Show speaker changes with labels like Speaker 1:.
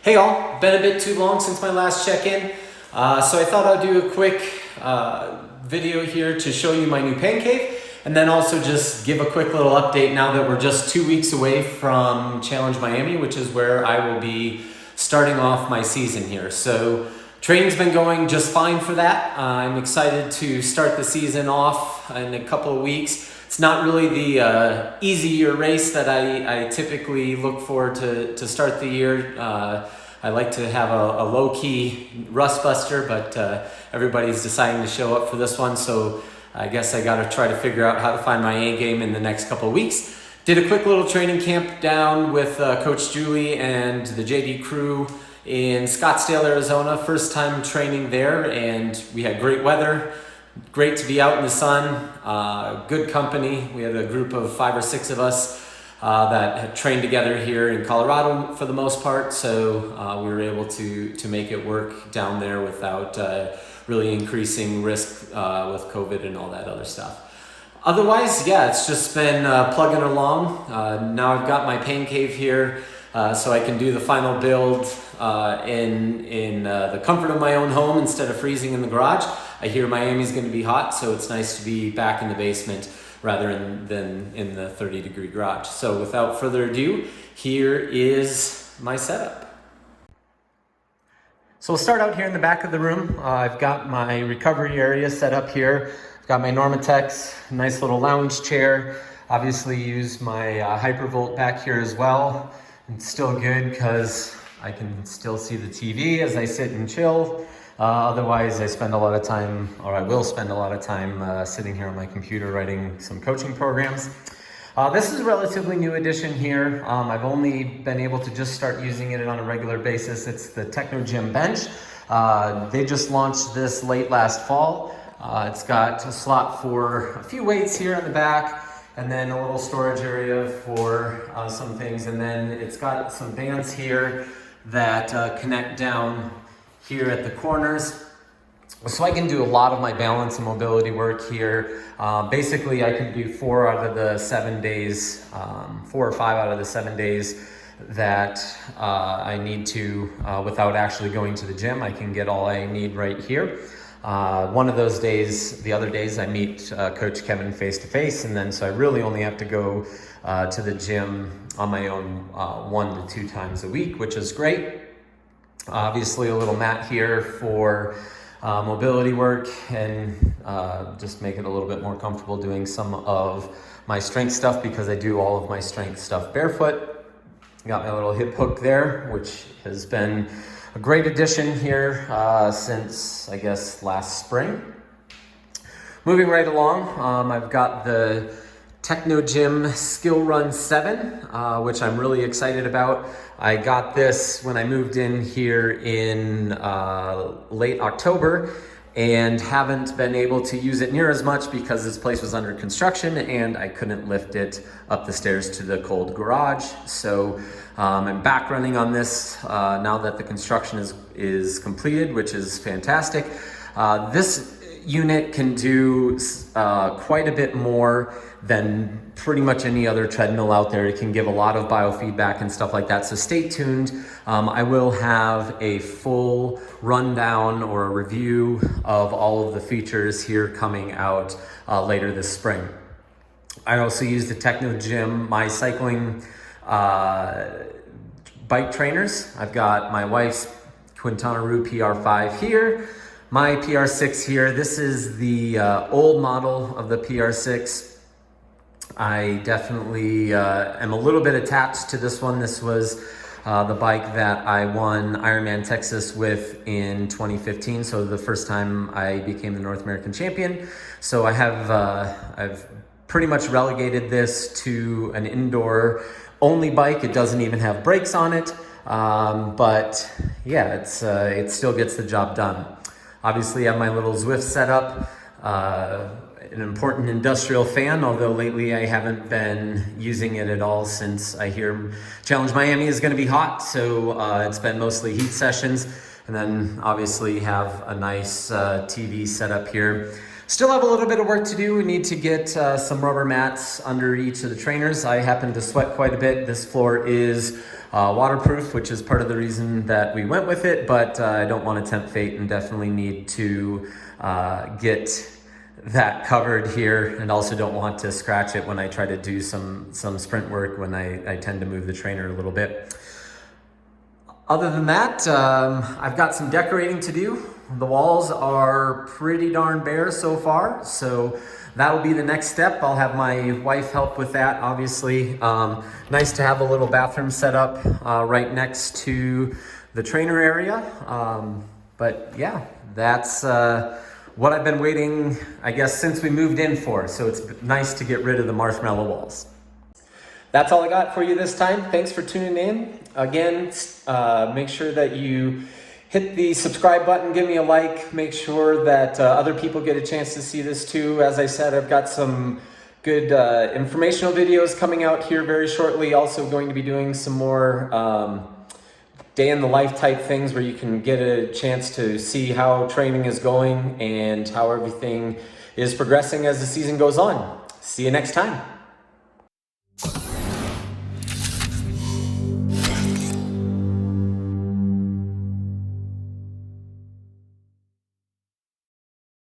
Speaker 1: Hey all, been a bit too long since my last check-in, so I thought I'd do a quick video here to show you my new pain cave, and then also just give a quick little update now that we're just 2 weeks away from Challenge Miami, which is where I will be starting off my season here. So training's been going just fine for that. I'm excited to start the season off in a couple of weeks. It's not really the easier race that I typically look for to start the year. I like to have a low-key rust buster, but everybody's deciding to show up for this one, so I guess I gotta try to figure out how to find my A game in the next couple of weeks. Did a quick little training camp down with Coach Julie and the JD crew in Scottsdale, Arizona. First time training there, and we had great weather. Great to be out in the sun, good company. We had a group of 5 or 6 of us that had trained together here in Colorado for the most part, so we were able to make it work down there without really increasing risk with COVID and all that other stuff. Otherwise, yeah, it's just been plugging along. Now I've got my pain cave here, so I can do the final build in the comfort of my own home instead of freezing in the garage. I hear Miami's going to be hot, so it's nice to be back in the basement rather than in the 30-degree garage. So without further ado, here is my setup. So we'll start out here in the back of the room. I've got my recovery area set up here. I've got my Normatex, nice little lounge chair. Obviously use my HyperVolt back here as well. It's still good because I can still see the TV as I sit and chill. Otherwise, I spend a lot of time, or I will spend a lot of time sitting here on my computer writing some coaching programs. This is a relatively new addition here. I've only been able to just start using it on a regular basis. It's the TechnoGym bench. They just launched this late last fall. It's got a slot for a few weights here on the back, and then a little storage area for some things. And then it's got some bands here that connect down here at the corners, so I can do a lot of my balance and mobility work here. Basically, I can do 4 out of the 7 days, 4 or 5 out of the 7 days that I need to without actually going to the gym. I can get all I need right here. One of those days, the other days, I meet Coach Kevin face to face, and then so I really only have to go to the gym on my own 1 to 2 times a week, which is great. Obviously a little mat here for mobility work and just make it a little bit more comfortable doing some of my strength stuff, because I do all of my strength stuff barefoot. Got my little hip hook there, which has been a great addition here since, I guess, last spring. Moving right along, I've got the TechnoGym Skill Run 7, which I'm really excited about. I got this when I moved in here in late October and haven't been able to use it near as much because this place was under construction and I couldn't lift it up the stairs to the cold garage. So I'm back running on this now that the construction is completed, which is fantastic. This unit can do quite a bit more than pretty much any other treadmill out there. It can give a lot of biofeedback and stuff like that, so stay tuned. I will have a full rundown or a review of all of the features here coming out later this spring. I also use the TechnoGym, my cycling bike trainers. I've got my wife's Quintana Roo PR5 here, my PR6 here. This is the old model of the PR6. I definitely am a little bit attached to this one. This was the bike that I won Ironman Texas with in 2015, so the first time I became the North American champion. So I have I've pretty much relegated this to an indoor only bike. It doesn't even have brakes on it, but yeah, it still gets the job done. Obviously, I have my little Zwift setup. An important industrial fan, although lately I haven't been using it at all since I hear Challenge Miami is going to be hot, so it's been mostly heat sessions. And then obviously have a nice TV setup here. Still have a little bit of work to do. We need to get some rubber mats under each of the trainers. I happen to sweat quite a bit. This floor is waterproof, which is part of the reason that we went with it, but I don't want to tempt fate and definitely need to get that covered here, and also don't want to scratch it when I try to do some sprint work when I tend to move the trainer a little bit. Other than that, I've got some decorating to do. The walls are pretty darn bare so far, so that will be the next step. I'll have my wife help with that, obviously. Nice to have a little bathroom set up right next to the trainer area. But yeah, that's what I've been waiting, I guess, since we moved in for. So it's nice to get rid of the marshmallow walls. That's all I got for you this time. Thanks for tuning in. Again, make sure that you hit the subscribe button, give me a like, make sure that other people get a chance to see this too. As I said, I've got some good informational videos coming out here very shortly. Also going to be doing some more day in the life type things where you can get a chance to see how training is going and how everything is progressing as the season goes on. See you next time.